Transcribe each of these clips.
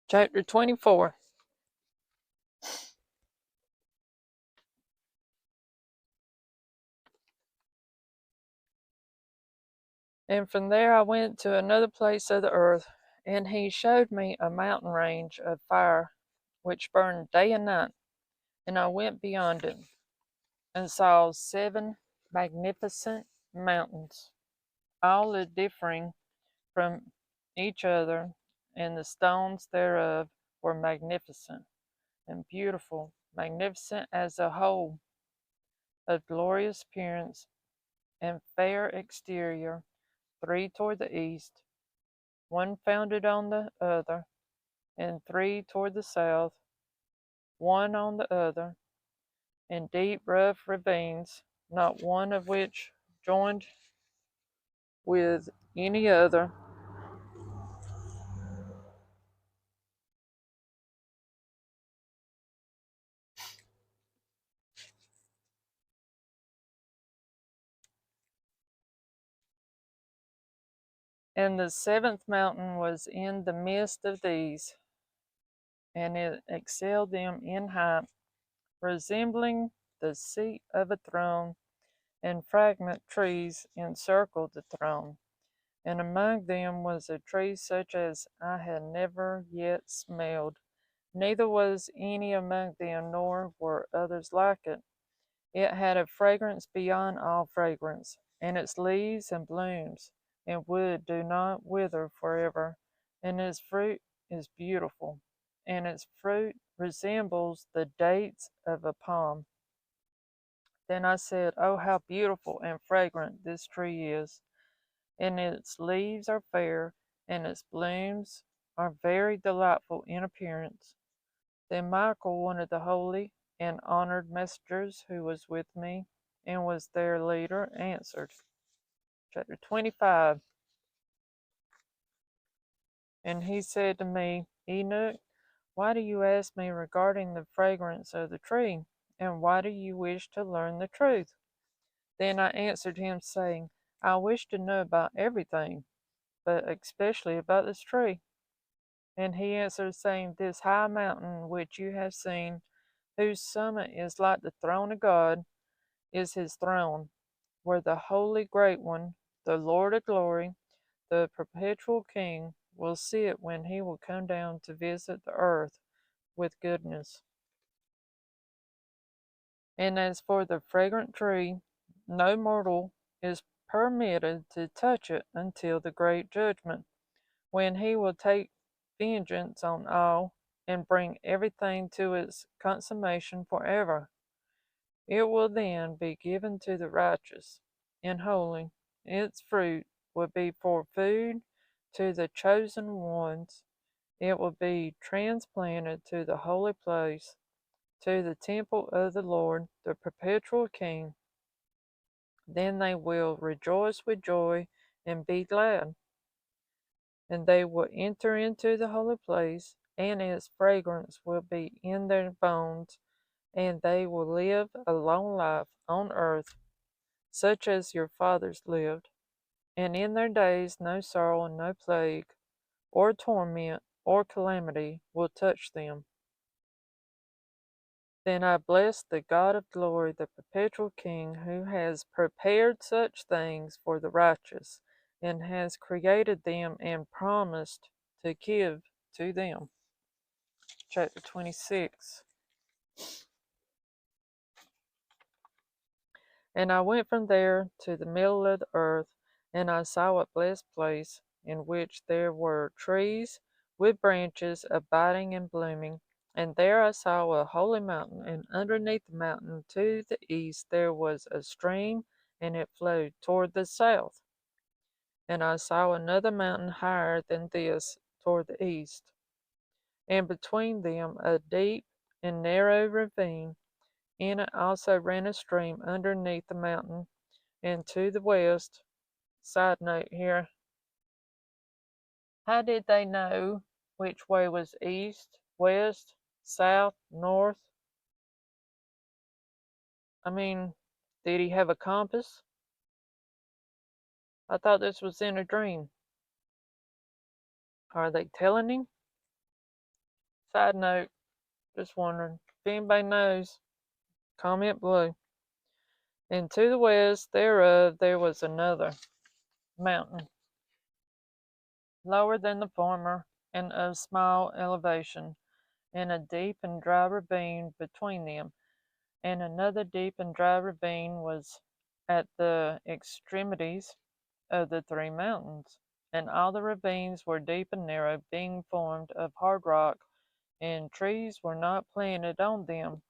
Chapter 24. And from there I went to another place of the earth, and he showed me a mountain range of fire, which burned day and night. And I went beyond it, and saw 7 magnificent mountains, all differing from each other, and the stones thereof were magnificent and beautiful, magnificent as a whole, of glorious appearance and fair exterior, 3 toward the east, 1 founded on the other, and 3 toward the south, 1 on the other, and deep rough ravines, not one of which joined with any other. And the 7th mountain was in the midst of these, and it excelled them in height, resembling the seat of a throne, and fragrant trees encircled the throne. And among them was a tree such as I had never yet smelled, neither was any among them, nor were others like it. It had a fragrance beyond all fragrance, and its leaves and blooms and wood do not wither forever, and its fruit is beautiful, and its fruit resembles the dates of a palm. Then I said, Oh, how beautiful and fragrant this tree is! And its leaves are fair, and its blooms are very delightful in appearance. Then Michael, one of the holy and honored messengers who was with me, and was their leader, answered. Chapter 25. And he said to me, Enoch, why do you ask me regarding the fragrance of the tree? And why do you wish to learn the truth? Then I answered him, saying, I wish to know about everything, but especially about this tree. And he answered, saying, This high mountain which you have seen, whose summit is like the throne of God, is his throne, where the Holy Great One, the Lord of glory, the perpetual King, will sit when he will come down to visit the earth with goodness. And as for the fragrant tree, no mortal is permitted to touch it until the great judgment, when he will take vengeance on all and bring everything to its consummation forever. It will then be given to the righteous and holy. Its fruit will be for food to the chosen ones. It will be transplanted to the holy place, to the temple of the Lord, the perpetual King. Then they will rejoice with joy and be glad. And they will enter into the holy place, and its fragrance will be in their bones, and they will live a long life on earth, such as your fathers lived. And in their days no sorrow, no plague, or torment, or calamity will touch them. Then I bless the God of glory, the perpetual King, who has prepared such things for the righteous, and has created them and promised to give to them. Chapter 26. And I went from there to the middle of the earth, and I saw a blessed place, in which there were trees with branches abiding and blooming. And there I saw a holy mountain, and underneath the mountain to the east there was a stream, and it flowed toward the south. And I saw another mountain higher than this toward the east, and between them a deep and narrow ravine. In it also ran a stream underneath the mountain, and to the west. Side note here, how did they know which way was east, west, south, north? I mean, did he have a compass? I thought this was in a dream. Are they telling him? Side note, just wondering. If anybody knows, comment below. And to the west thereof there was another mountain, lower than the former, and of small elevation, and a deep and dry ravine between them. And another deep and dry ravine was at the extremities of the three mountains. And all the ravines were deep and narrow, being formed of hard rock, and trees were not planted on them.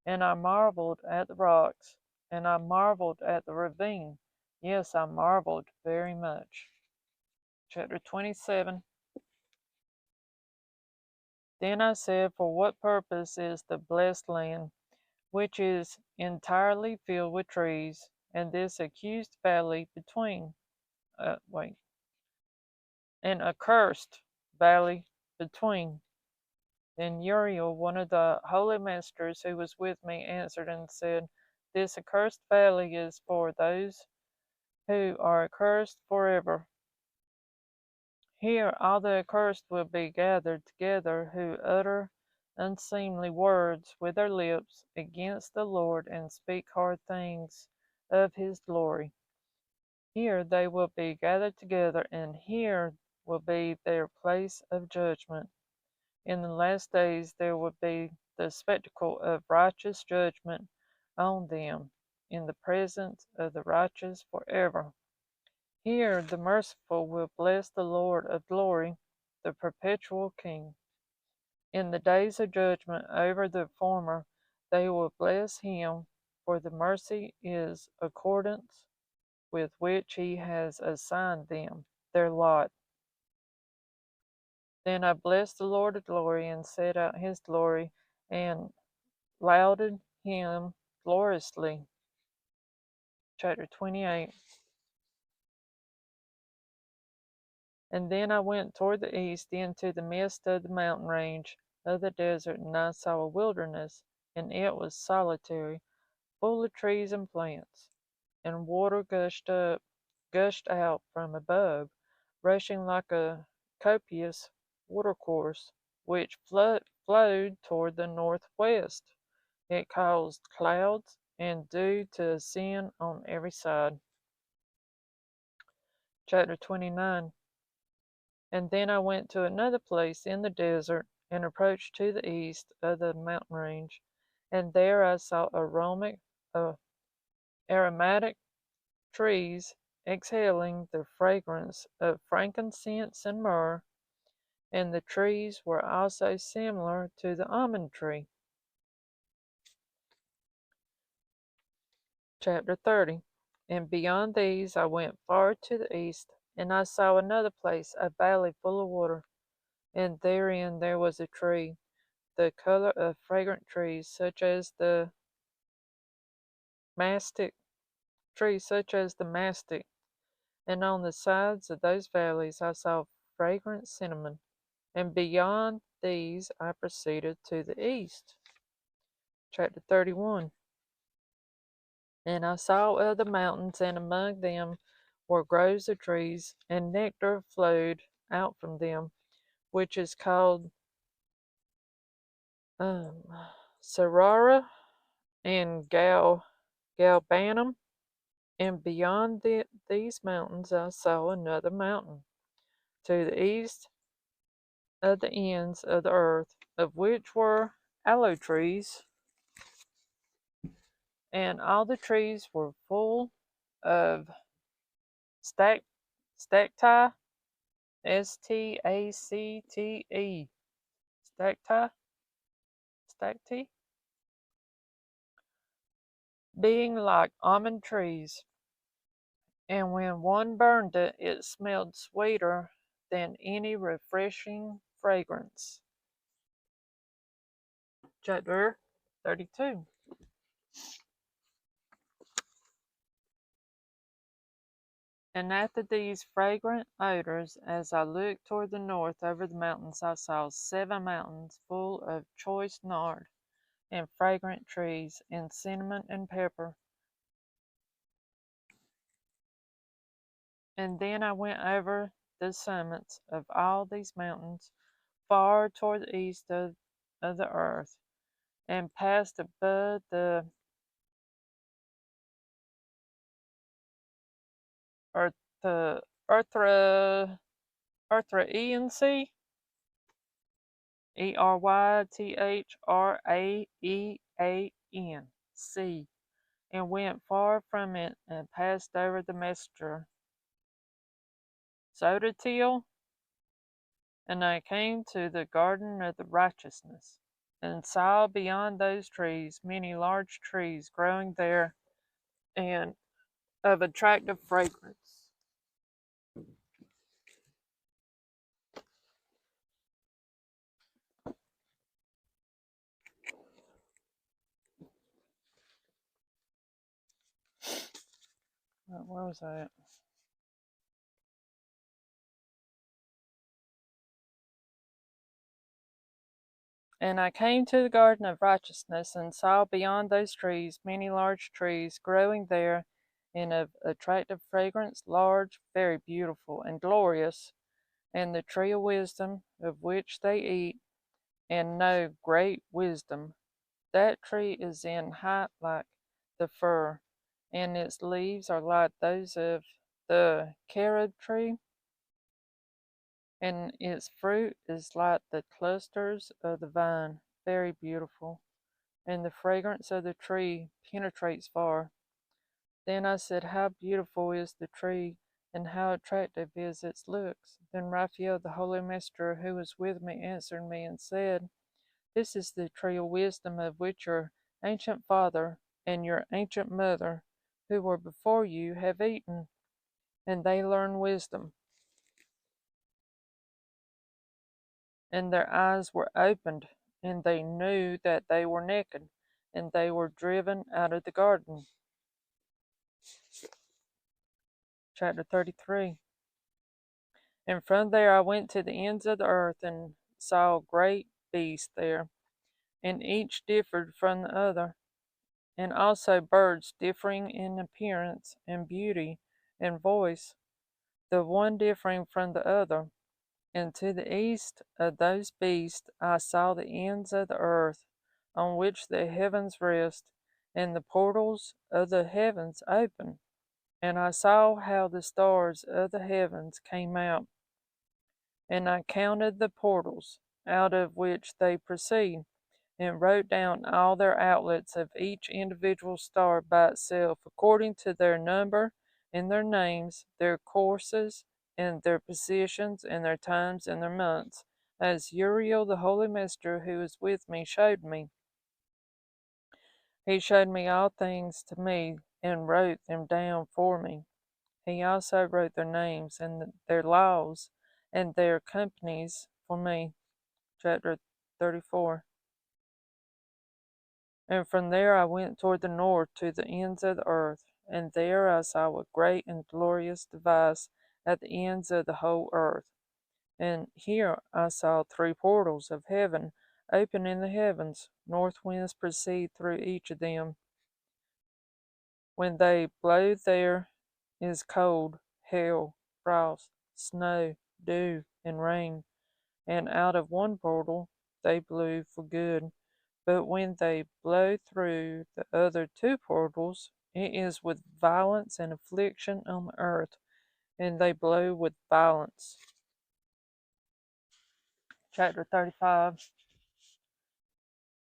And I marveled at the rocks, and I marveled at the ravine. Yes, I marveled very much. Chapter 27. Then I said, for what purpose is the blessed land, which is entirely filled with trees, and this accused valley between, an accursed valley between? Then Uriel, one of the holy ministers who was with me, answered and said, this accursed valley is for those who are accursed forever. Here all the accursed will be gathered together who utter unseemly words with their lips against the Lord and speak hard things of his glory. Here they will be gathered together, and here will be their place of judgment. In the last days there will be the spectacle of righteous judgment on them in the presence of the righteous forever. Here the merciful will bless the Lord of glory, the perpetual King. In the days of judgment over the former they will bless him, for the mercy is accordance with which he has assigned them their lot. Then I blessed the Lord of glory, and set out his glory, and lauded him gloriously. Chapter 28. And then I went toward the east into the midst of the mountain range of the desert, and I saw a wilderness, and it was solitary, full of trees and plants, and water gushed out from above, rushing like a copious watercourse, which flowed toward the northwest. It caused clouds and dew to ascend on every side. Chapter 29. And then I went to another place in the desert, and approached to the east of the mountain range, and there I saw aromatic trees exhaling the fragrance of frankincense and myrrh, and the trees were also similar to the almond tree. Chapter 30. And beyond these I went far to the east, and I saw another place, a valley full of water, and therein there was a tree, the color of fragrant trees, such as the mastic and on the sides of those valleys I saw fragrant cinnamon. And beyond these I proceeded to the east. Chapter 31. And I saw other mountains, and among them were groves of trees, and nectar flowed out from them, which is called Sarara and Galbanum. And beyond these mountains I saw another mountain, to the east of the ends of the earth, of which were aloe trees, and all the trees were full of stacti, Stacte, stacti, being like almond trees. And when one burned it, it smelled sweeter than any refreshing fragrance. Chapter 32. And after these fragrant odors, as I looked toward the north over the mountains, I saw 7 mountains full of choice nard, and fragrant trees, and cinnamon and pepper. And then I went over the summits of all these mountains, far toward the east of the earth, and passed above the earth, the Erythraean Sea, Erythraean Sea, and went far from it and passed over the Mestra. Sodatil, and I came to the garden of the righteousness, and saw beyond those trees many large trees growing there, and of attractive fragrance. Where was I at? And I came to the garden of righteousness, and saw beyond those trees many large trees growing there, and of attractive fragrance, large, very beautiful, and glorious, and the tree of wisdom, of which they eat, and know great wisdom. That tree is in height like the fir, and its leaves are like those of the carob tree, and its fruit is like the clusters of the vine, very beautiful, and the fragrance of the tree penetrates far. Then I said, how beautiful is the tree, and how attractive is its looks. Then Raphael, the holy messenger who was with me, answered me and said, this is the tree of wisdom, of which your ancient father and your ancient mother, who were before you, have eaten, and they learned wisdom. And their eyes were opened, and they knew that they were naked, and they were driven out of the garden. Chapter 33. And from there I went to the ends of the earth, and saw great beasts there, and each differed from the other, and also birds differing in appearance and beauty and voice, the one differing from the other. And to the east of those beasts I saw the ends of the earth, on which the heavens rest, and the portals of the heavens open. And I saw how the stars of the heavens came out, and I counted the portals out of which they proceed, and wrote down all their outlets of each individual star by itself, according to their number and their names, their courses, and their positions, and their times, and their months, as Uriel the holy messenger who was with me showed me. He showed me all things to me, and wrote them down for me. He also wrote their names, and their laws, and their companies for me. Chapter 34. And from there I went toward the north to the ends of the earth, and there I saw a great and glorious device at the ends of the whole earth. And here I saw three portals of heaven open in the heavens. North winds proceed through each of them. When they blow, there is cold, hail, frost, snow, dew, and rain. And out of one portal they blew for good. But when they blow through the other two portals, it is with violence and affliction on the earth, and they blow with violence. Chapter 35.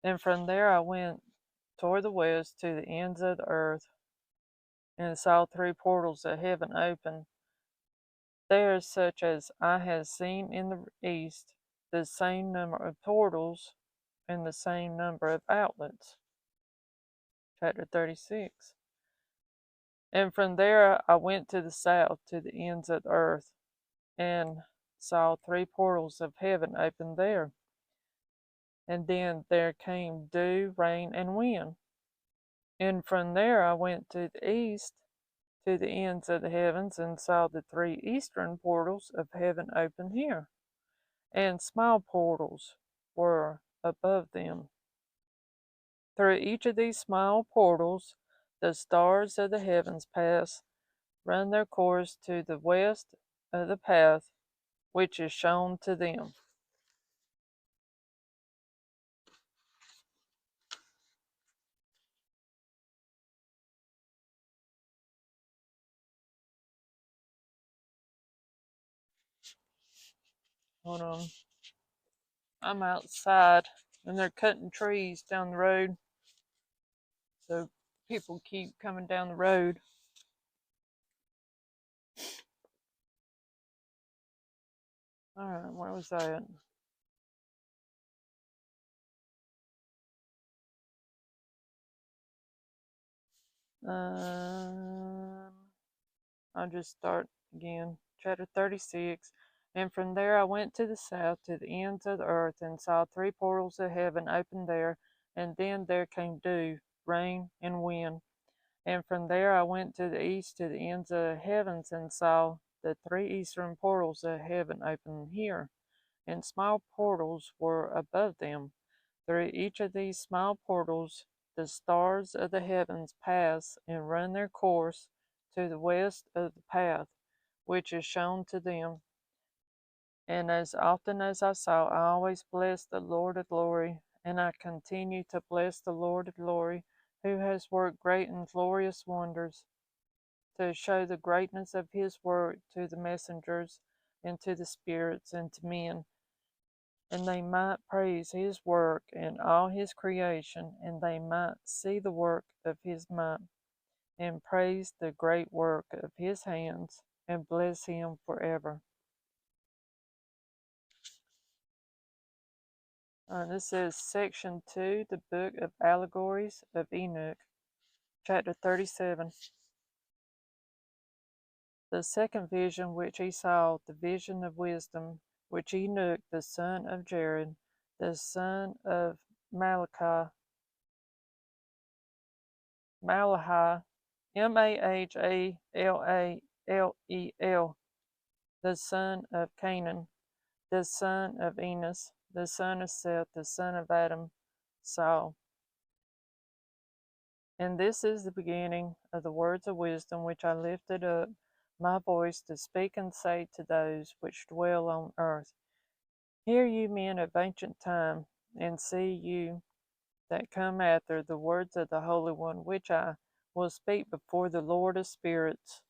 And from there I went toward the west to the ends of the earth, and saw three portals of heaven open. They are such as I have seen in the east, the same number of portals, and the same number of outlets. Chapter 36. And from there I went to the south, to the ends of the earth, and saw three portals of heaven open there. And then there came dew, rain, and wind. And from there I went to the east, to the ends of the heavens, and saw the three eastern portals of heaven open here. And small portals were above them. Through each of these small portals the stars of the heavens pass, run their course to the west of the path which is shown to them. Hold on. I'm outside and they're cutting trees down the road. So people keep coming down the road. Alright, where was I at? I'll just start again. Chapter 36. And from there I went to the south, to the ends of the earth, and saw three portals of heaven opened there, and then there came dew, rain, and wind. And from there I went to the east, to the ends of the heavens, and saw the three eastern portals of heaven open here, and small portals were above them. Through each of these small portals the stars of the heavens pass and run their course to the west of the path which is shown to them. And as often as I saw, I always blessed the Lord of glory, and I continue to bless the Lord of glory, who has worked great and glorious wonders, to show the greatness of his work to the messengers, and to the spirits, and to men, and they might praise his work and all his creation, and they might see the work of his might, and praise the great work of his hands, and bless him forever. This is section 2, the book of allegories of Enoch, chapter 37. The second vision which he saw, the vision of wisdom, which Enoch the son of Jared, the son of Malachi, Mahaleel, the son of Canaan, the son of Enos, the son of Seth, the son of Adam, saw. And this is the beginning of the words of wisdom which I lifted up my voice to speak and say to those which dwell on earth. Hear you men of ancient time, and see you that come after the words of the Holy One, which I will speak before the Lord of spirits.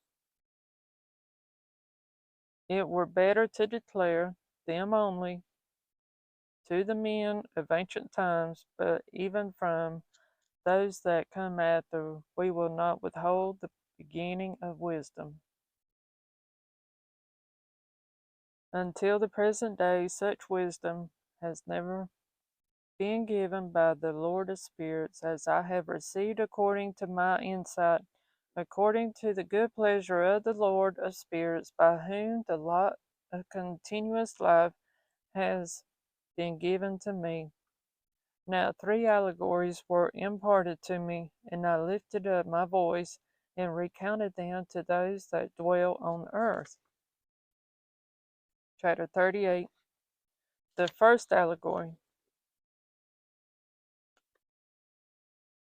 It were better to declare them only to the men of ancient times, but even from those that come after we will not withhold the beginning of wisdom. Until the present day, such wisdom has never been given by the Lord of spirits, as I have received according to my insight, according to the good pleasure of the Lord of spirits, by whom the lot of continuous life has been given to me. Now 3 allegories were imparted to me, and I lifted up my voice and recounted them to those that dwell on earth. Chapter 38. The first allegory.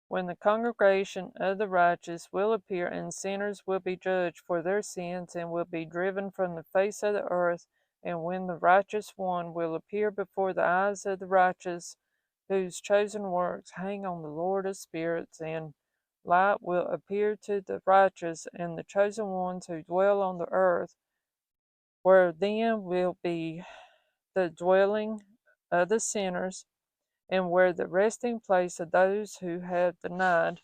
When the congregation of the righteous will appear, and sinners will be judged for their sins, and will be driven from the face of the earth, and when the righteous one will appear before the eyes of the righteous, whose chosen works hang on the Lord of spirits, and light will appear to the righteous and the chosen ones who dwell on the earth, where then will be the dwelling of the sinners, and where the resting place of those who have denied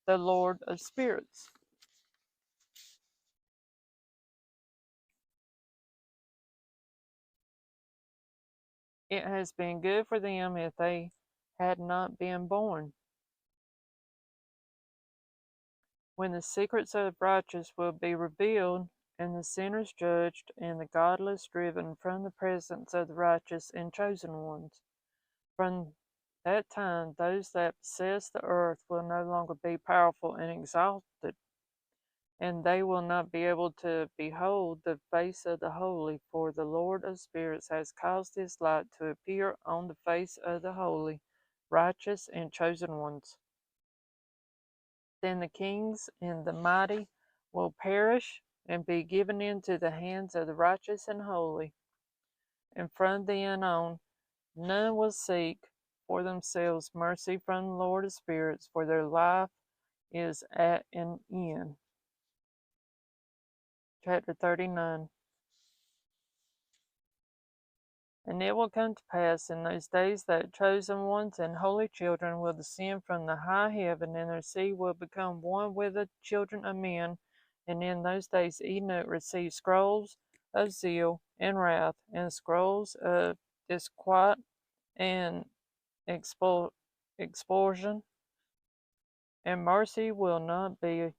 the Lord of spirits. It has been good for them if they had not been born. When the secrets of the righteous will be revealed, and the sinners judged, and the godless driven from the presence of the righteous and chosen ones. From that time, those that possess the earth will no longer be powerful and exalted, and they will not be able to behold the face of the holy, for the Lord of spirits has caused his light to appear on the face of the holy, righteous, and chosen ones. Then the kings and the mighty will perish and be given into the hands of the righteous and holy. And from then on, none will seek for themselves mercy from the Lord of spirits, for their life is at an end. Chapter 39. And it will come to pass in those days that chosen ones and holy children will descend from the high heaven, and their seed will become one with the children of men. And in those days Enoch received scrolls of zeal and wrath, and scrolls of disquiet and expulsion, and mercy will not be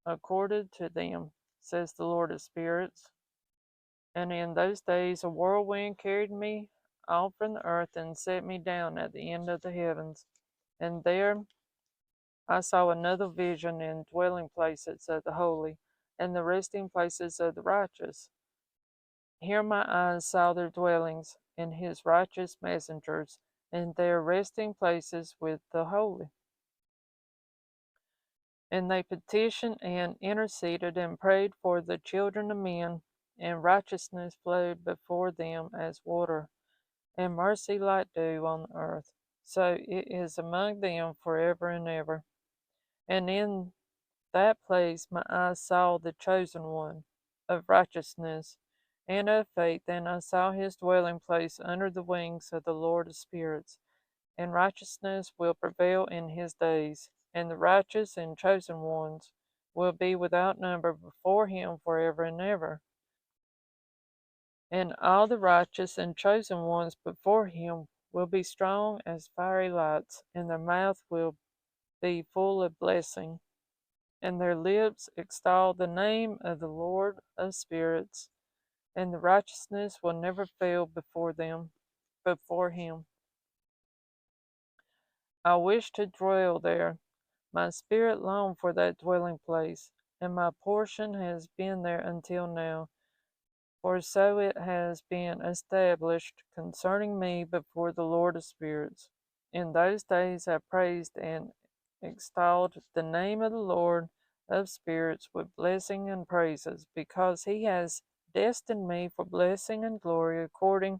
accorded to them, says the Lord of spirits. And in those days a whirlwind carried me off from the earth and set me down at the end of the heavens. And there I saw another vision in dwelling places of the holy, and the resting places of the righteous. Here my eyes saw their dwellings, and his righteous messengers, and their resting places with the holy. And they petitioned and interceded and prayed for the children of men, and righteousness flowed before them as water, and mercy like dew on the earth. So it is among them forever and ever. And in that place my eyes saw the chosen one of righteousness and of faith, and I saw his dwelling place under the wings of the Lord of spirits. And righteousness will prevail in his days, and the righteous and chosen ones will be without number before him forever and ever. And all the righteous and chosen ones before him will be strong as fiery lights, and their mouth will be full of blessing, and their lips extol the name of the Lord of spirits, and the righteousness will never fail before him. I wish to dwell there. My spirit longed for that dwelling place, and my portion has been there until now. For so it has been established concerning me before the Lord of spirits. In those days I praised and extolled the name of the Lord of spirits with blessing and praises, because he has destined me for blessing and glory according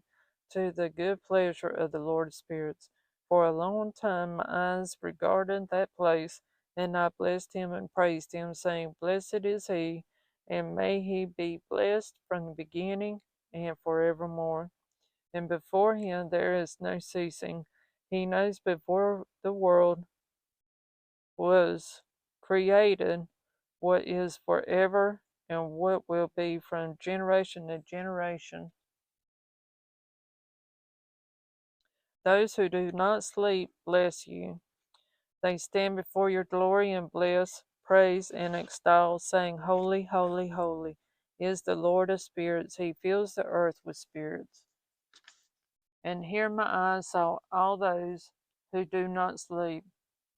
to the good pleasure of the Lord of spirits. For a long time my eyes regarded that place, and I blessed him and praised him, saying, Blessed is he, and may he be blessed from the beginning and forevermore. And before him there is no ceasing. He knows before the world was created what is forever and what will be from generation to generation. Those who do not sleep bless you. They stand before your glory and bless, praise, and extol, saying, Holy, holy, holy is the Lord of spirits. He fills the earth with spirits. And here my eyes saw all those who do not sleep.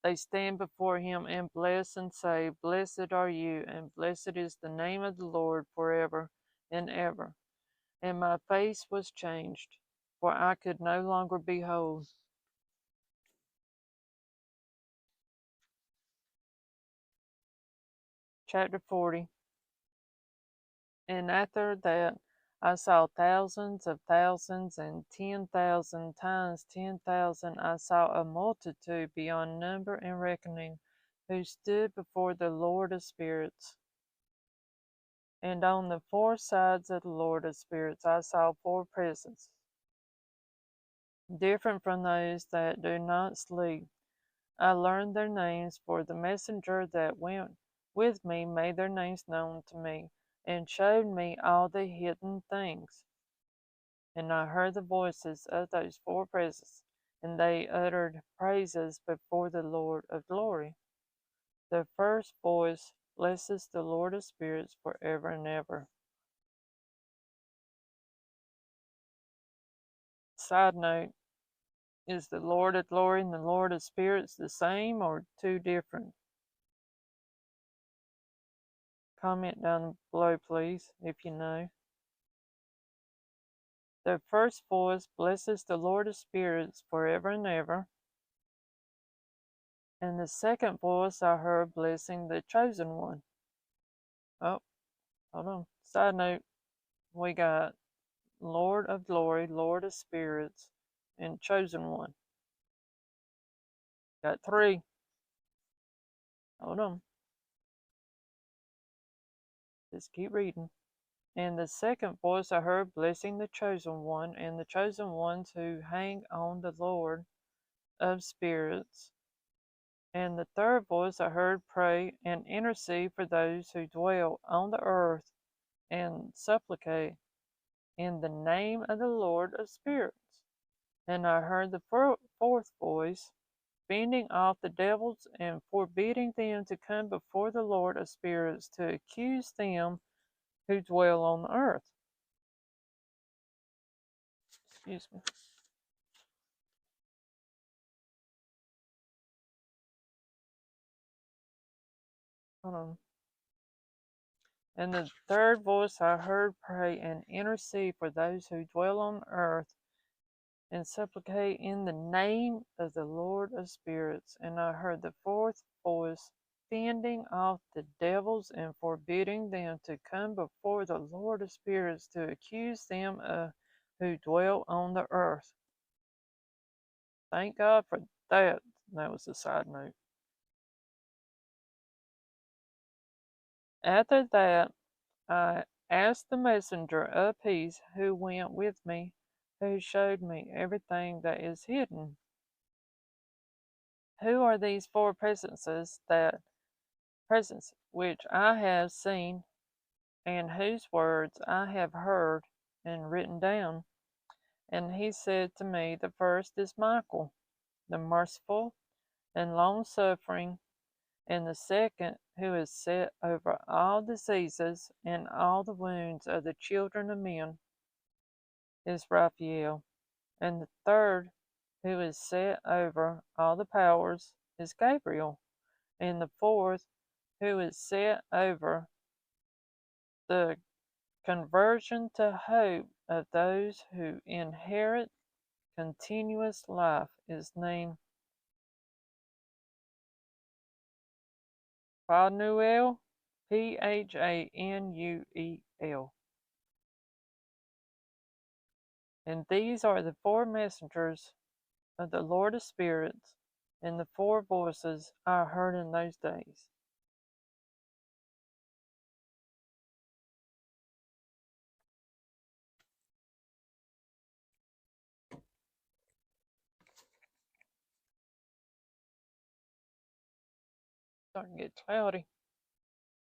They stand before him and bless and say, Blessed are you, and blessed is the name of the Lord forever and ever. And my face was changed, for I could no longer behold. Chapter 40. And after that I saw thousands of thousands and 10,000 times 10,000. I saw a multitude beyond number and reckoning, who stood before the Lord of spirits. And on the four sides of the Lord of spirits I saw four presents, different from those that do not sleep. I learned their names, for the messenger that went with me made their names known to me, and showed me all the hidden things. And I heard the voices of those four presents, and they uttered praises before the Lord of glory. The first voice blesses the Lord of spirits forever and ever. Side note, is the Lord of glory and the Lord of spirits the same or two different? Comment down below, please, if you know. The first voice blesses the Lord of spirits forever and ever. And the second voice I heard blessing the chosen one. Oh, hold on. Side note, we got Lord of glory, Lord of spirits, and chosen one. Got three. Hold on. Just keep reading. And the second voice I heard blessing the chosen one and the chosen ones who hang on the Lord of spirits. And the third voice I heard pray and intercede for those who dwell on the earth and supplicate in the name of the Lord of spirits. And I heard the fourth voice fending off the devils and forbidding them to come before the Lord of spirits to accuse them who dwell on the earth. Excuse me. Hold on. And the third voice I heard pray and intercede for those who dwell on earth and supplicate in the name of the Lord of spirits. And I heard the fourth voice fending off the devils and forbidding them to come before the Lord of spirits to accuse them who dwell on the earth. Thank God for that. That was a side note. After that, I asked the messenger of peace who went with me, who showed me everything that is hidden. Who are these four presences which I have seen, and whose words I have heard and written down? And he said to me, the first is Michael, the merciful and long suffering, and the second, who is set over all diseases and all the wounds of the children of men, is Raphael. And the third, who is set over all the powers, is Gabriel. And the fourth, who is set over the conversion to hope of those who inherit continuous life, is named Phanuel, Phanuel. And these are the four messengers of the Lord of spirits, and the four voices I heard in those days. Starting to get cloudy.